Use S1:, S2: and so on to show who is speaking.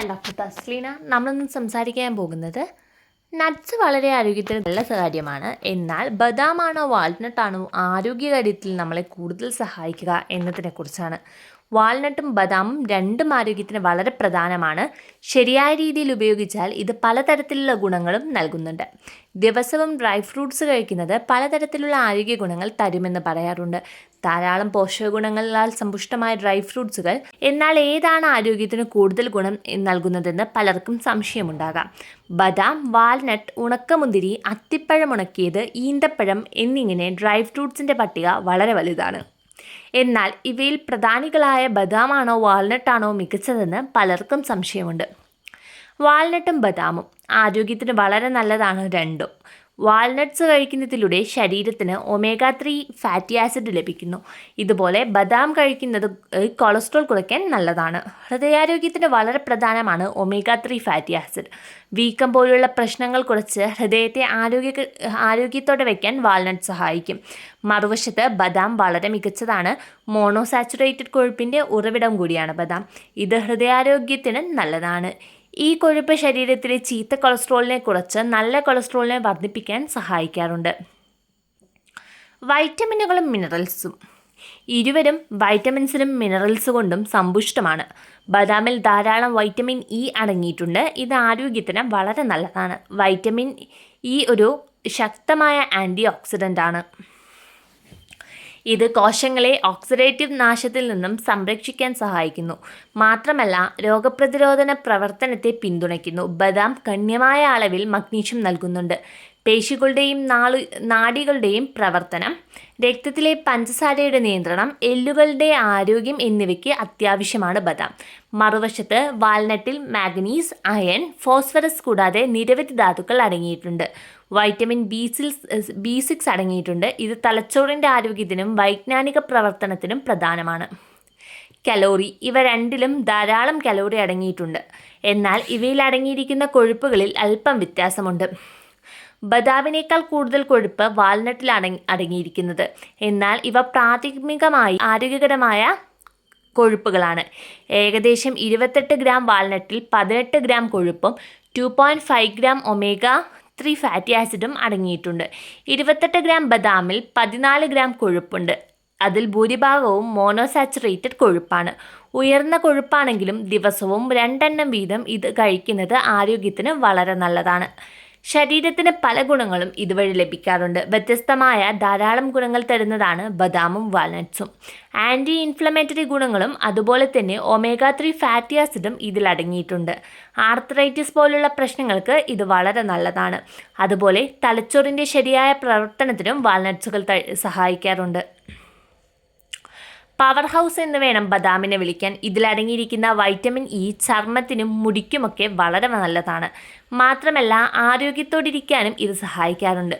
S1: ഞാൻ ഡോക്ടർ തസ്ലീന. നമ്മളിന്ന് സംസാരിക്കാൻ പോകുന്നത് നട്ട്സ് വളരെ ആരോഗ്യത്തിന് നല്ല കാര്യമാണ്. എന്നാൽ ബദാമാണോ വാൾനട്ടാണോ ആരോഗ്യകാര്യത്തിൽ നമ്മളെ കൂടുതൽ സഹായിക്കുക എന്നതിനെക്കുറിച്ചാണ്. വാൾനട്ടും ബദാമും രണ്ടും ആരോഗ്യത്തിന് വളരെ പ്രധാനമാണ്. ശരിയായ രീതിയിൽ ഉപയോഗിച്ചാൽ ഇത് പലതരത്തിലുള്ള ഗുണങ്ങളും നൽകുന്നുണ്ട്. ദിവസവും ഡ്രൈ ഫ്രൂട്ട്സ് കഴിക്കുന്നത് പലതരത്തിലുള്ള ആരോഗ്യ ഗുണങ്ങൾ തരുമെന്ന് പറയാറുണ്ട്. ധാരാളം പോഷക ഗുണങ്ങളാൽ സമ്പുഷ്ടമായ ഡ്രൈ ഫ്രൂട്ട്സുകൾ. എന്നാൽ ഏതാണ് ആരോഗ്യത്തിന് കൂടുതൽ ഗുണം നൽകുന്നതെന്ന് പലർക്കും സംശയമുണ്ടാകാം. ബദാം, വാൾനട്ട്, ഉണക്കമുന്തിരി, അത്തിപ്പഴം ഉണക്കിയത്, ഈന്തപ്പഴം എന്നിങ്ങനെ ഡ്രൈ ഫ്രൂട്ട്സിൻ്റെ പട്ടിക വളരെ വലുതാണ്. എന്നാൽ ഇവയിൽ പ്രധാനികളായ ബദാമാണോ വാൾനട്ടാണോ മികച്ചതെന്ന് പലർക്കും സംശയമുണ്ട്. വാൾനട്ടും ബദാമും ആരോഗ്യത്തിന് വളരെ നല്ലതാണ് രണ്ടും. വാൾനട്ട്സ് കഴിക്കുന്നതിലൂടെ ശരീരത്തിന് ഒമേഗ 3 ഫാറ്റി ആസിഡ് ലഭിക്കുന്നു. ഇതുപോലെ ബദാം കഴിക്കുന്നത് കൊളസ്ട്രോൾ കുറയ്ക്കാൻ നല്ലതാണ്. ഹൃദയാരോഗ്യത്തിന് വളരെ പ്രധാനമാണ് ഒമേഗ 3 ഫാറ്റി ആസിഡ്. വീക്കം പോലുള്ള പ്രശ്നങ്ങൾ കുറച്ച് ഹൃദയത്തെ ആരോഗ്യത്തോടെ വയ്ക്കാൻ വാൾനട്ട് സഹായിക്കും. മറുവശത്ത് ബദാം വളരെ മികച്ചതാണ്. മോണോസാച്ചുറേറ്റഡ് കൊഴുപ്പിൻ്റെ ഉറവിടം കൂടിയാണ് ബദാം. ഇത് ഹൃദയാരോഗ്യത്തിന് നല്ലതാണ്. ഈ കൊഴുപ്പ് ശരീരത്തിലെ ചീത്ത കൊളസ്ട്രോളിനെ കുറച്ച് നല്ല കൊളസ്ട്രോളിനെ വർദ്ധിപ്പിക്കാൻ സഹായിക്കാറുണ്ട്. വൈറ്റമിനുകളും മിനറൽസും. ഇരുവരും വൈറ്റമിൻസിനും മിനറൽസ് കൊണ്ടും സമ്പുഷ്ടമാണ്. ബദാമിൽ ധാരാളം വൈറ്റമിൻ ഇ അടങ്ങിയിട്ടുണ്ട്. ഇത് ആരോഗ്യത്തിന് വളരെ നല്ലതാണ്. വൈറ്റമിൻ ഇ ഒരു ശക്തമായ ആൻറ്റി ഓക്സിഡൻ്റ് ആണ്. ഇത് കോശങ്ങളെ ഓക്സിഡേറ്റീവ് നാശത്തിൽ നിന്നും സംരക്ഷിക്കാൻ സഹായിക്കുന്നു. മാത്രമല്ല രോഗപ്രതിരോധന പ്രവർത്തനത്തെ പിന്തുണയ്ക്കുന്നു. ബദാം ഗണ്യമായ അളവിൽ മഗ്നീഷ്യം നൽകുന്നുണ്ട്. പേശികളുടെയും നാഡികളുടെയും പ്രവർത്തനം, രക്തത്തിലെ പഞ്ചസാരയുടെ നിയന്ത്രണം, എല്ലുകളുടെ ആരോഗ്യം എന്നിവയ്ക്ക് അത്യാവശ്യമാണ് ബദാം. മറുവശത്ത് വാൾനട്ടിൽ മാഗ്നീസ്, അയൺ, ഫോസ്ഫറസ് കൂടാതെ നിരവധി ധാതുക്കൾ അടങ്ങിയിട്ടുണ്ട്. വൈറ്റമിൻ B6 അടങ്ങിയിട്ടുണ്ട്. ഇത് തലച്ചോറിൻ്റെ ആരോഗ്യത്തിനും വൈജ്ഞാനിക പ്രവർത്തനത്തിനും പ്രധാനമാണ്. കലോറി. ഇവ രണ്ടിലും ധാരാളം കലോറി അടങ്ങിയിട്ടുണ്ട്. എന്നാൽ ഇവയിൽ അടങ്ങിയിരിക്കുന്ന കൊഴുപ്പുകളിൽ അല്പം വ്യത്യാസമുണ്ട്. ബദാമിനേക്കാൾ കൂടുതൽ കൊഴുപ്പ് വാൾനട്ടിൽ അടങ്ങിയിരിക്കുന്നത്. എന്നാൽ ഇവ പ്രാഥമികമായി ആരോഗ്യകരമായ കൊഴുപ്പുകളാണ്. ഏകദേശം 28 ഗ്രാം വാൾനട്ടിൽ 18 ഗ്രാം കൊഴുപ്പും 2.5 ഗ്രാം ഒമേഗ 3 ഫാറ്റി ആസിഡും അടങ്ങിയിട്ടുണ്ട്. 28 ഗ്രാം ബദാമിൽ 14 ഗ്രാം കൊഴുപ്പുണ്ട്. അതിൽ ഭൂരിഭാഗവും മോണോസാച്ചുറേറ്റഡ് കൊഴുപ്പാണ്. ഉയർന്ന കൊഴുപ്പാണെങ്കിലും ദിവസവും 2 എണ്ണം വീതം ഇത് കഴിക്കുന്നത് ആരോഗ്യത്തിന് വളരെ നല്ലതാണ്. ശരീരത്തിന് പല ഗുണങ്ങളും ഇതുവഴി ലഭിക്കാറുണ്ട്. വ്യത്യസ്തമായ ധാരാളം ഗുണങ്ങൾ തരുന്നതാണ് ബദാമും വാൾനട്ട്സും. ആൻറ്റി ഇൻഫ്ലമേറ്ററി ഗുണങ്ങളും അതുപോലെ തന്നെ ഒമേഗ 3 ഫാറ്റി ആസിഡും ഇതിൽ അടങ്ങിയിട്ടുണ്ട്. ആർത്രൈറ്റിസ് പോലുള്ള പ്രശ്നങ്ങൾക്ക് ഇത് വളരെ നല്ലതാണ്. അതുപോലെ തലച്ചോറിൻ്റെ ശരിയായ പ്രവർത്തനത്തിനും വാൾനട്ട്സുകൾ സഹായിക്കാറുണ്ട്. പവർ ഹൗസ് എന്ന് വേണം ബദാമിനെ വിളിക്കാൻ. ഇതിലടങ്ങിയിരിക്കുന്ന വൈറ്റമിൻ ഇ ചർമ്മത്തിനും മുടിക്കുമൊക്കെ വളരെ നല്ലതാണ്. മാത്രമല്ല ആരോഗ്യത്തോടിരിക്കാനും ഇത് സഹായിക്കാറുണ്ട്.